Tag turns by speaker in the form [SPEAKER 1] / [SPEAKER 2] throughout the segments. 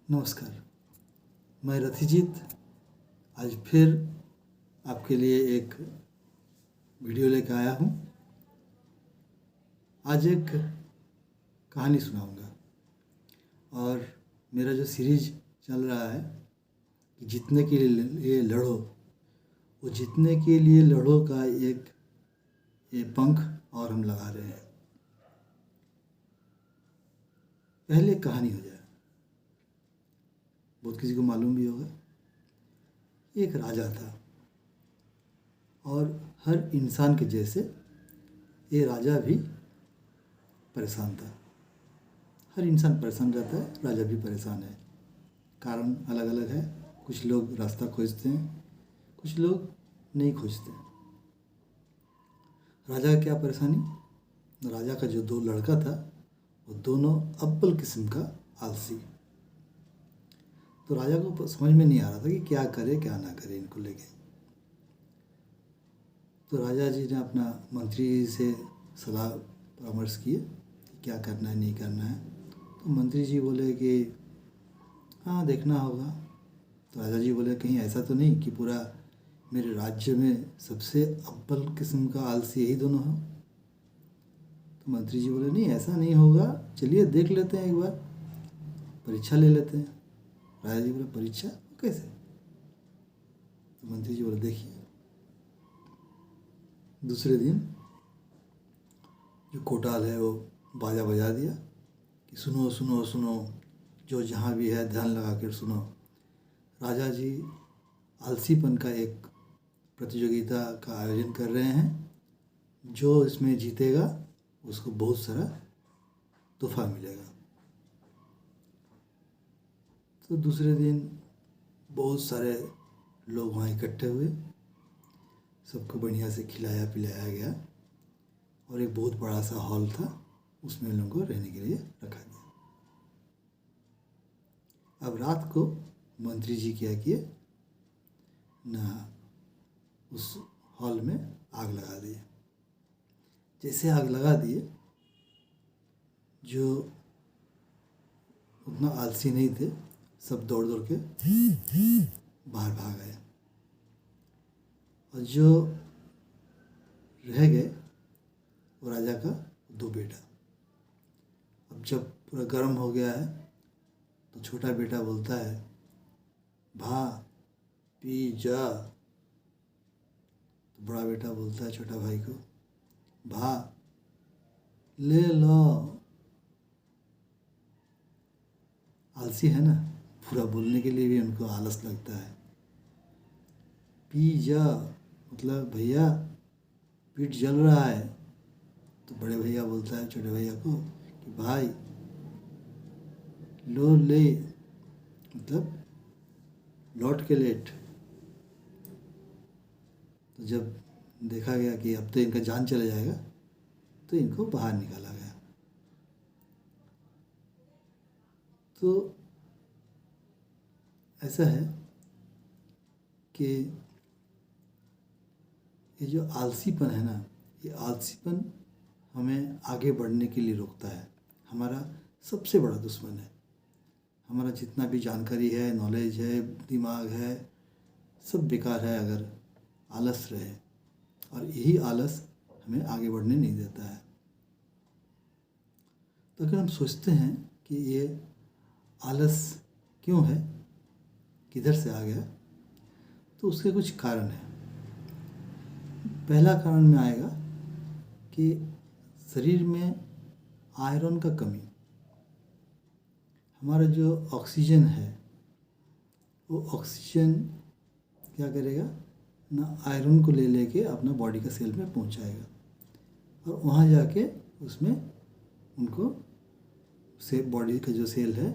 [SPEAKER 1] नमस्कार। मैं रथिजीत आज फिर आपके लिए एक वीडियो लेकर आया हूँ। आज एक कहानी सुनाऊंगा और मेरा जो सीरीज चल रहा है कि जीतने के लिए लड़ो, वो जीतने के लिए लड़ो का एक ये पंख और हम लगा रहे हैं। पहले कहानी हो जाए। बहुत किसी को मालूम भी होगा। एक राजा था और हर इंसान के जैसे ये राजा भी परेशान था। हर इंसान परेशान रहता है, राजा भी परेशान है। कारण अलग अलग है। कुछ लोग रास्ता खोजते हैं, कुछ लोग नहीं खोजते। राजा का क्या परेशानी? राजा का जो दो लड़का था वो दोनों अव्वल किस्म का आलसी। तो राजा को समझ में नहीं आ रहा था कि क्या करे क्या ना करे इनको लेके। तो राजा जी ने अपना मंत्री से सलाह परामर्श किए कि क्या करना है नहीं करना है। तो मंत्री जी बोले कि हाँ देखना होगा। तो राजा जी बोले कहीं ऐसा तो नहीं कि पूरा मेरे राज्य में सबसे अव्वल किस्म का आलसी यही दोनों हो। तो मंत्री जी बोले नहीं ऐसा नहीं होगा, चलिए देख लेते हैं, एक बार परीक्षा ले लेते हैं। राजा जी बोले परीक्षा कैसे? तो मंत्री जी बोले देखिए। दूसरे दिन जो कोटाल है वो बाजा बजा दिया कि सुनो सुनो सुनो, जो जहाँ भी है ध्यान लगा कर सुनो। राजा जी आलसीपन का एक प्रतियोगिता का आयोजन कर रहे हैं। जो इसमें जीतेगा उसको बहुत सारा तोहफा मिलेगा। तो दूसरे दिन बहुत सारे लोग वहाँ इकट्ठे हुए। सबको बढ़िया से खिलाया पिलाया गया और एक बहुत बड़ा सा हॉल था, उसमें लोगों को रहने के लिए रखा गया। अब रात को मंत्री जी क्या किए ना, उस हॉल में आग लगा दिए। जैसे आग लगा दिए, जो उतना आलसी नहीं थे सब दौड़ दौड़ के बाहर भाग गए और जो रह गए वो राजा का दो बेटा। अब जब पूरा गर्म हो गया है तो छोटा बेटा बोलता है भा पी जा। तो बड़ा बेटा बोलता है छोटा भाई को भा ले लो। आलसी है ना, पूरा बोलने के लिए भी उनको आलस लगता है। पी जा मतलब भैया पीठ जल रहा है। तो बड़े भैया बोलता है छोटे भैया को कि भाई लो ले, मतलब लौट के लेट। तो जब देखा गया कि अब तो इनका जान चला जाएगा तो इनको बाहर निकाला गया। तो ऐसा है कि ये जो आलसीपन है ना, ये आलसीपन हमें आगे बढ़ने के लिए रोकता है। हमारा सबसे बड़ा दुश्मन है। हमारा जितना भी जानकारी है, नॉलेज है, दिमाग है, सब बेकार है अगर आलस रहे। और यही आलस हमें आगे बढ़ने नहीं देता है। तो अगर हम सोचते हैं कि ये आलस क्यों है, किधर से आ गया, तो उसके कुछ कारण हैं। पहला कारण में आएगा कि शरीर में आयरन का कमी। हमारा जो ऑक्सीजन है वो ऑक्सीजन क्या करेगा ना, आयरन को ले लेके अपना बॉडी का सेल में पहुंचाएगा और वहाँ जाके उसमें उनको से बॉडी का जो सेल है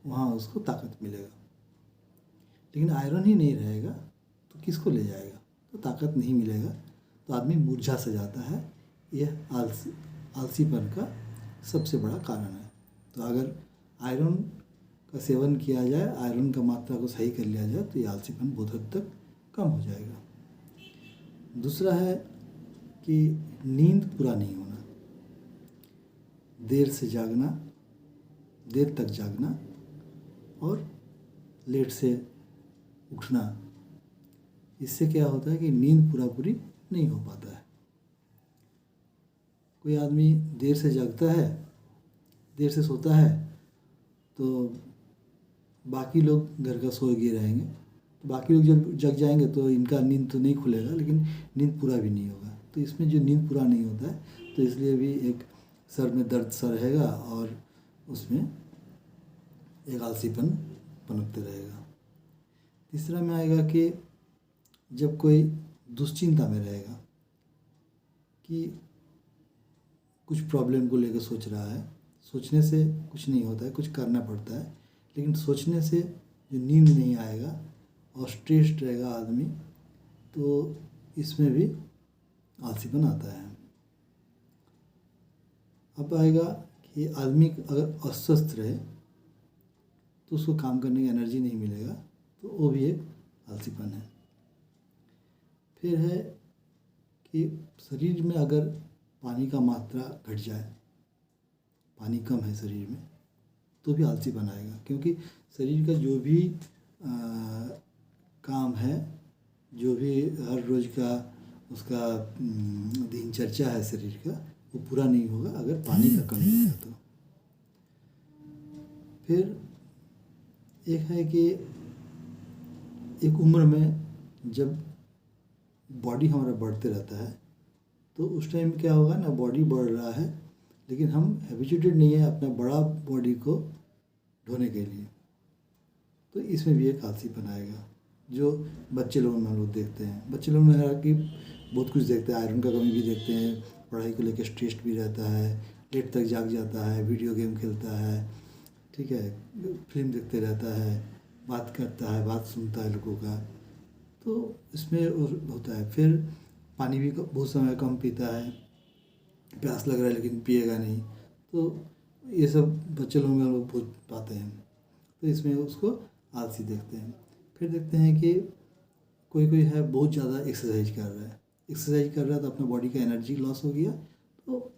[SPEAKER 1] वहाँ उसको ताकत मिलेगा। लेकिन आयरन ही नहीं रहेगा तो किसको ले जाएगा? तो ताकत नहीं मिलेगा तो आदमी मूर्छा से जाता है। यह आलसीपन का सबसे बड़ा कारण है। तो अगर आयरन का सेवन किया जाए, आयरन का मात्रा को सही कर लिया जाए तो ये आलसीपन बहुत हद तक कम हो जाएगा। दूसरा है कि नींद पूरा नहीं होना, देर से जागना, देर तक जागना और लेट से उठना, इससे क्या होता है कि नींद पूरी नहीं हो पाता है। कोई आदमी देर से जगता है, देर से सोता है, तो बाकी लोग घर का सोए गए रहेंगे, तो बाकी लोग जब जग जाएंगे तो इनका नींद तो नहीं खुलेगा, लेकिन नींद पूरा भी नहीं होगा। तो इसमें जो नींद पूरा नहीं होता है तो इसलिए भी एक सर में दर्द सा रहेगा और उसमें एक आलसीपन पनपते रहेगा। तीसरा में आएगा कि जब कोई दुश्चिंता में रहेगा कि कुछ प्रॉब्लम को लेकर सोच रहा है, सोचने से कुछ नहीं होता है, कुछ करना पड़ता है, लेकिन सोचने से जो नींद नहीं आएगा और स्ट्रेस्ड रहेगा आदमी, तो इसमें भी आलसीपन आता है। अब आएगा कि आदमी अगर अस्वस्थ रहे तो उसको काम करने की एनर्जी नहीं मिलेगा, तो वो भी एक आलसीपन है। फिर है कि शरीर में अगर पानी का मात्रा घट जाए, पानी कम है शरीर में, तो भी आलसीपन आएगा, क्योंकि शरीर का जो भी काम है, जो भी हर रोज़ का उसका दिनचर्या है शरीर का, वो पूरा नहीं होगा अगर पानी का कमी होगा तो। फिर एक है कि एक उम्र में जब बॉडी हमारा बढ़ते रहता है, तो उस टाइम क्या होगा ना, बॉडी बढ़ रहा है लेकिन हम हैबिचुएटेड नहीं है अपना बड़ा बॉडी को ढोने के लिए, तो इसमें भी एक आलसीपन आएगा। जो बच्चे लोगों में हम लोग देखते हैं, बच्चे लोगों में हालांकि बहुत कुछ देखते हैं, आयरन का कमी भी देखते हैं, पढ़ाई को लेकर स्ट्रेस भी रहता है, लेट तक जाग जाता है, वीडियो गेम खेलता है, ठीक है, फिल्म देखते रहता है, बात करता है, बात सुनता है लोगों का, तो इसमें होता है। फिर पानी भी बहुत समय कम पीता है, प्यास लग रहा है लेकिन पिएगा नहीं, तो ये सब बच्चे लोगों में लोग बहुत पाते हैं, तो इसमें उसको आलसी देखते हैं। फिर देखते हैं कि कोई कोई है बहुत ज़्यादा एक्सरसाइज कर रहा है, एक्सरसाइज कर रहा है तो अपना बॉडी का एनर्जी लॉस हो गया, तो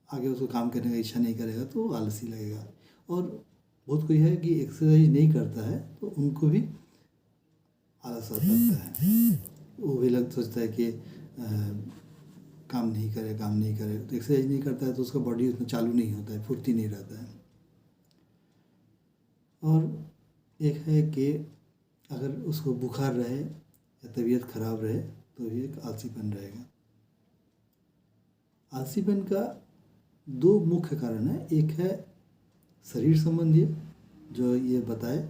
[SPEAKER 1] आगे उसको काम करने का इच्छा नहीं करेगा, तो आलसी लगेगा। और बहुत कोई है कि एक्सरसाइज नहीं करता है तो उनको भी आलस आता है, वो भी सोचता है कि काम नहीं करे, तो एक्सरसाइज नहीं करता है तो उसका बॉडी उसमें चालू नहीं होता है, फुर्ती नहीं रहता है। और एक है कि अगर उसको बुखार रहे या तबीयत खराब रहे तो भी एक आलसीपन रहेगा। आलसीपन का दो मुख्य कारण है, एक है शरीर संबंधी जो ये बताए,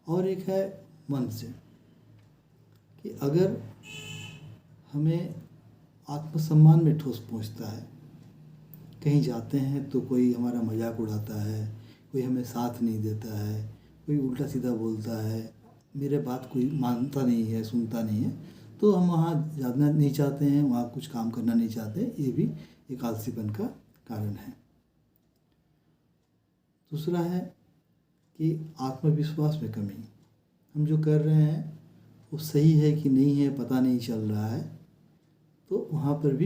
[SPEAKER 1] और एक है मन से, कि अगर हमें आत्मसम्मान में ठोस पहुंचता है, कहीं जाते हैं तो कोई हमारा मजाक उड़ाता है, कोई हमें साथ नहीं देता है, कोई उल्टा सीधा बोलता है, मेरे बात कोई मानता नहीं है, सुनता नहीं है, तो हम वहाँ जाना नहीं चाहते हैं, वहाँ कुछ काम करना नहीं चाहते, ये भी एक आलसीपन का कारण है। दूसरा है कि आत्मविश्वास में कमी, हम जो कर रहे हैं वो सही है कि नहीं है पता नहीं चल रहा है, तो वहाँ पर भी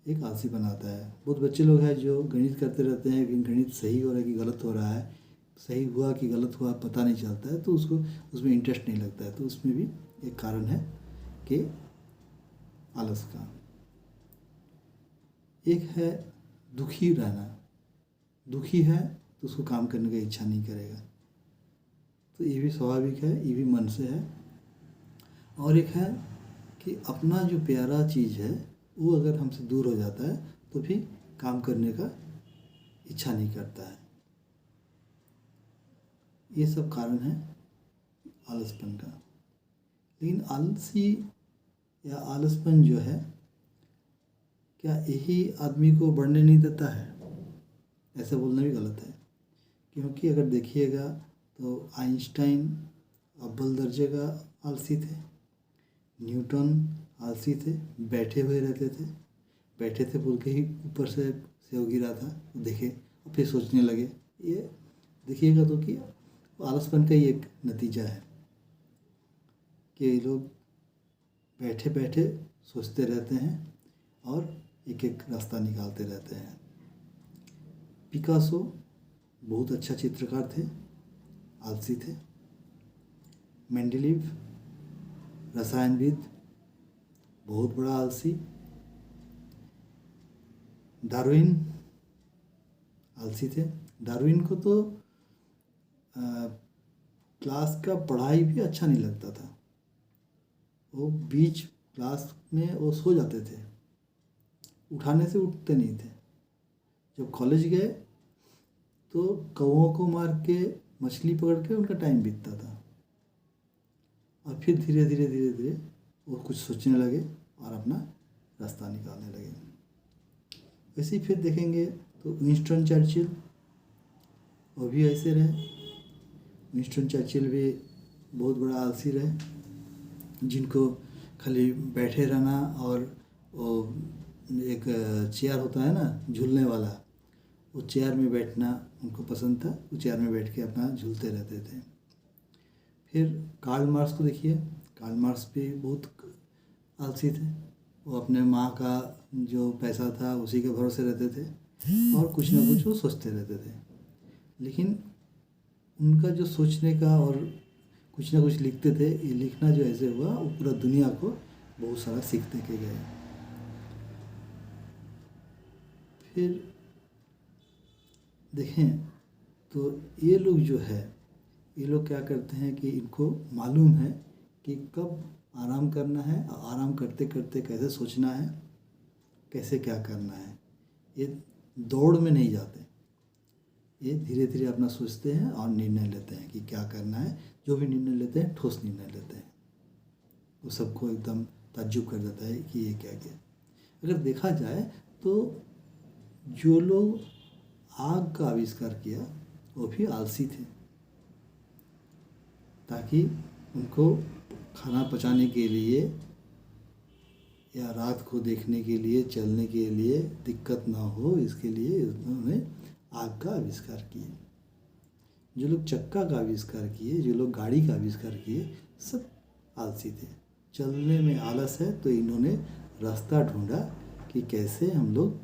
[SPEAKER 1] एक आलसीपन आता है। बहुत बच्चे लोग हैं जो गणित करते रहते हैं, लेकिन गणित सही हो रहा है कि गलत हो रहा है, सही हुआ कि गलत हुआ पता नहीं चलता है, तो उसको उसमें इंटरेस्ट नहीं लगता है, तो उसमें भी एक कारण है कि आलस का। एक है दुखी रहना, दुखी है तो उसको काम करने का इच्छा नहीं करेगा, तो ये भी स्वाभाविक है, ये भी मन से है। और एक है कि अपना जो प्यारा चीज़ है वो अगर हमसे दूर हो जाता है तो भी काम करने का इच्छा नहीं करता है। ये सब कारण है आलसपन का। लेकिन आलसी या आलसपन जो है, क्या यही आदमी को बढ़ने नहीं देता है? ऐसा बोलना भी गलत है, क्योंकि अगर देखिएगा तो आइंस्टाइन अव्वल दर्जे का आलसी थे, न्यूटन आलसी थे, बैठे हुए रहते थे, बैठे थे बोल के ही ऊपर से सेव गिरा था, देखे और फिर सोचने लगे। ये देखिएगा तो कि आलसपन का ही एक नतीजा है कि लोग बैठे बैठे सोचते रहते हैं और एक एक रास्ता निकालते रहते हैं। पिकासो बहुत अच्छा चित्रकार थे, आलसी थे। मेंडेलीव रसायनविद, बहुत बड़ा आलसी। डार्विन आलसी थे। डार्विन को तो क्लास का पढ़ाई भी अच्छा नहीं लगता था। वो बीच क्लास में वो सो जाते थे, उठाने से उठते नहीं थे। जब कॉलेज गए तो कौओं को मार के मछली पकड़ के उनका टाइम बीतता था। और फिर धीरे धीरे धीरे धीरे वो कुछ सोचने लगे और अपना रास्ता निकालने लगे। वैसे ही फिर देखेंगे तो विंस्टन चर्चिल, वो भी ऐसे रहे। विंस्टन चर्चिल भी बहुत बड़ा आलसी रहे, जिनको खाली बैठे रहना और वो एक चेयर होता है ना झूलने वाला, वो चेयर में बैठना उनको पसंद था। वो चेयर में बैठ के अपना झूलते रहते थे। फिर कार्ल मार्क्स को देखिए, कार्ल मार्क्स भी बहुत आलसी थे। वो अपने माँ का जो पैसा था उसी के भरोसे रहते थे और कुछ ना कुछ वो सोचते रहते थे। लेकिन उनका जो सोचने का और कुछ ना कुछ लिखते थे, ये लिखना जो ऐसे हुआ वो पूरा दुनिया को बहुत सारा सीख दे के गए। फिर देखें तो ये लोग जो है, ये लोग क्या करते हैं कि इनको मालूम है कि कब आराम करना है और आराम करते करते कैसे सोचना है, कैसे क्या करना है। ये दौड़ में नहीं जाते, ये धीरे धीरे अपना सोचते हैं और निर्णय लेते हैं कि क्या करना है। जो भी निर्णय लेते हैं ठोस निर्णय लेते हैं। वो सबको एकदम ताज्जुब कर देता है कि ये क्या किया। अगर देखा जाए तो जो लोग आग का आविष्कार किया वो भी आलसी थे, ताकि उनको खाना पचाने के लिए या रात को देखने के लिए, चलने के लिए दिक्कत ना हो, इसके लिए उन्होंने आग का आविष्कार किए। जो लोग चक्का का आविष्कार किए, जो लोग गाड़ी का आविष्कार किए, सब आलसी थे। चलने में आलस है तो इन्होंने रास्ता ढूंढा कि कैसे हम लोग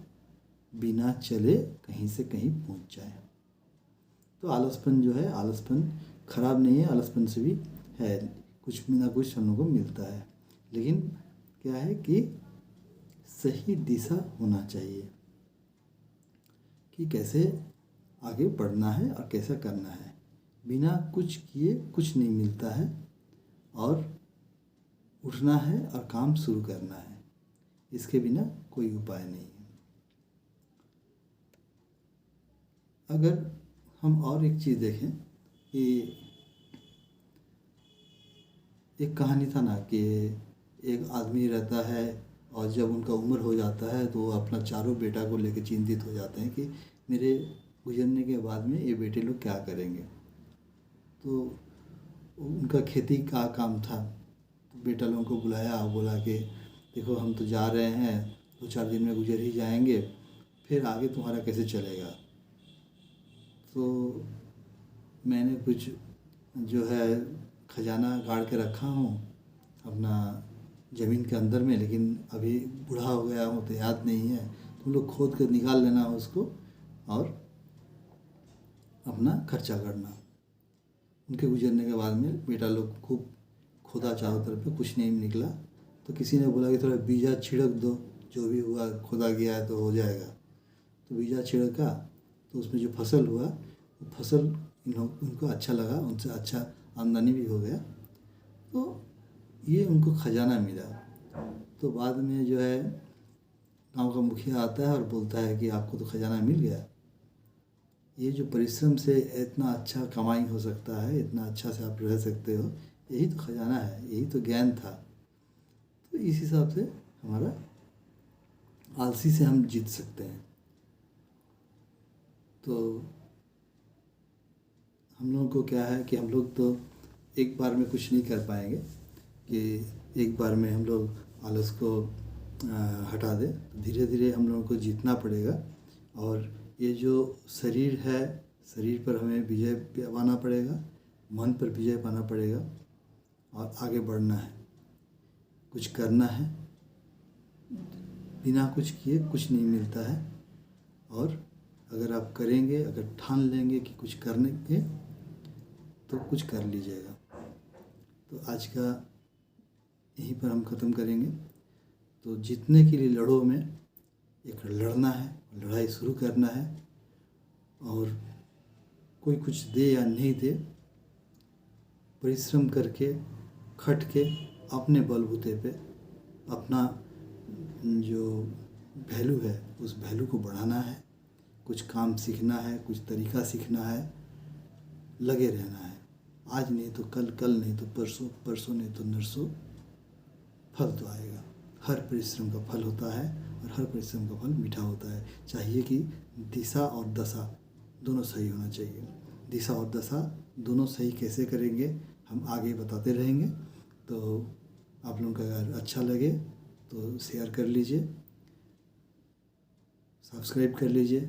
[SPEAKER 1] बिना चले कहीं से कहीं पहुंच जाएं। तो आलसपन जो है, आलसपन खराब नहीं है, आलसपन से भी है कुछ ना कुछ हम लोगों को मिलता है। लेकिन क्या है कि सही दिशा होना चाहिए कि कैसे आगे बढ़ना है और कैसा करना है। बिना कुछ किए कुछ नहीं मिलता है, और उठना है और काम शुरू करना है, इसके बिना कोई उपाय नहीं है। अगर हम और एक चीज़ देखें कि एक कहानी था ना कि एक आदमी रहता है और जब उनका उम्र हो जाता है तो वो अपना चारों बेटा को लेकर चिंतित हो जाते हैं कि मेरे गुजरने के बाद में ये बेटे लोग क्या करेंगे। तो उनका खेती का काम था, तो बेटा लोगों को बुलाया और बोला कि देखो हम तो जा रहे हैं, 2-4 दिन में गुजर ही जाएंगे, फिर आगे तुम्हारा कैसे चलेगा। तो मैंने कुछ जो है खजाना गाड़ के रखा हूँ अपना ज़मीन के अंदर में, लेकिन अभी बूढ़ा हो गया हूँ तो याद नहीं है, तुम लोग खोद कर निकाल लेना उसको और अपना खर्चा करना। उनके गुजरने के बाद में बेटा लोग खूब खोदा, चारों तरफ पे कुछ नहीं निकला। तो किसी ने बोला कि थोड़ा बीजा छिड़क दो, जो भी हुआ खोदा गया है तो हो जाएगा। तो बीजा छिड़का तो उसमें जो फसल हुआ वो फसल उनको अच्छा लगा, उनसे अच्छा आमदनी भी हो गया, तो ये उनको खजाना मिला। तो बाद में जो है गांव का मुखिया आता है और बोलता है कि आपको तो खजाना मिल गया, ये जो परिश्रम से इतना अच्छा कमाई हो सकता है, इतना अच्छा से आप रह सकते हो, यही तो खजाना है, यही तो ज्ञान था। तो इस हिसाब से हमारा आलसी से हम जीत सकते हैं। तो हम लोगों को क्या है कि हम लोग तो एक बार में कुछ नहीं कर पाएंगे कि एक बार में हम लोग आलस को हटा दें। धीरे धीरे हम लोगों को जीतना पड़ेगा, और ये जो शरीर है, शरीर पर हमें विजय पाना पड़ेगा, मन पर विजय पाना पड़ेगा और आगे बढ़ना है, कुछ करना है। बिना कुछ किए कुछ नहीं मिलता है, और अगर आप करेंगे, अगर ठान लेंगे कि कुछ करने के, तो कुछ कर लीजिएगा। तो आज का यहीं पर हम ख़त्म करेंगे। तो जीतने के लिए लड़ो में एक लड़ना है, लड़ाई शुरू करना है, और कोई कुछ दे या नहीं दे, परिश्रम करके खट के अपने बलबूते पे अपना जो वैल्यू है उस वैल्यू को बढ़ाना है। कुछ काम सीखना है, कुछ तरीका सीखना है, लगे रहना है। आज नहीं तो कल, कल नहीं तो परसों, परसों नहीं तो नरसों फल तो आएगा। हर परिश्रम का फल होता है और हर परिश्रम का फल मीठा होता है। चाहिए कि दिशा और दशा दोनों सही होना चाहिए। दिशा और दशा दोनों सही कैसे करेंगे हम आगे बताते रहेंगे। तो आप लोगों का अगर अच्छा लगे तो शेयर कर लीजिए, सब्सक्राइब कर लीजिए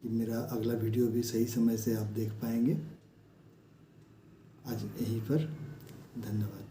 [SPEAKER 1] कि मेरा अगला वीडियो भी सही समय से आप देख पाएंगे। आज यहीं पर धन्यवाद।